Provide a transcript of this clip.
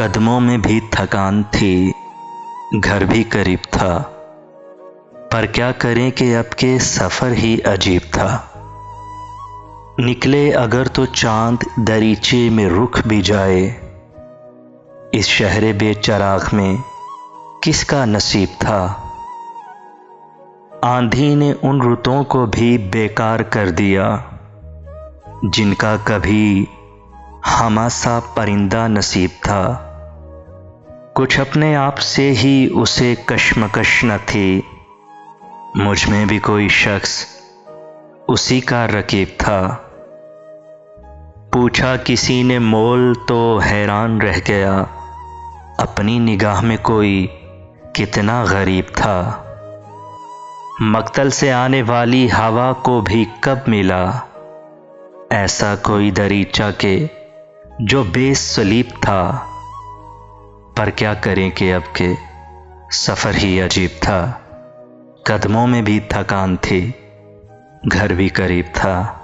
कदमों में भी थकान थी, घर भी करीब था, पर क्या करें कि अब के सफ़र ही अजीब था। निकले अगर तो चांद दरीचे में रुख भी जाए, इस शहरे बेचराग में किसका नसीब था। आंधी ने उन रुतों को भी बेकार कर दिया, जिनका कभी हमासा परिंदा नसीब था। कुछ अपने आप से ही उसे कश्मकश न थी, मुझ में भी कोई शख्स उसी का रकीब था। पूछा किसी ने मोल तो हैरान रह गया, अपनी निगाह में कोई कितना गरीब था। मक्तल से आने वाली हवा को भी कब मिला ऐसा कोई दरीचा के जो बेसलीब था। पर क्या करें कि अब के सफ़र ही अजीब था। कदमों में भी थकान थी, घर भी करीब था।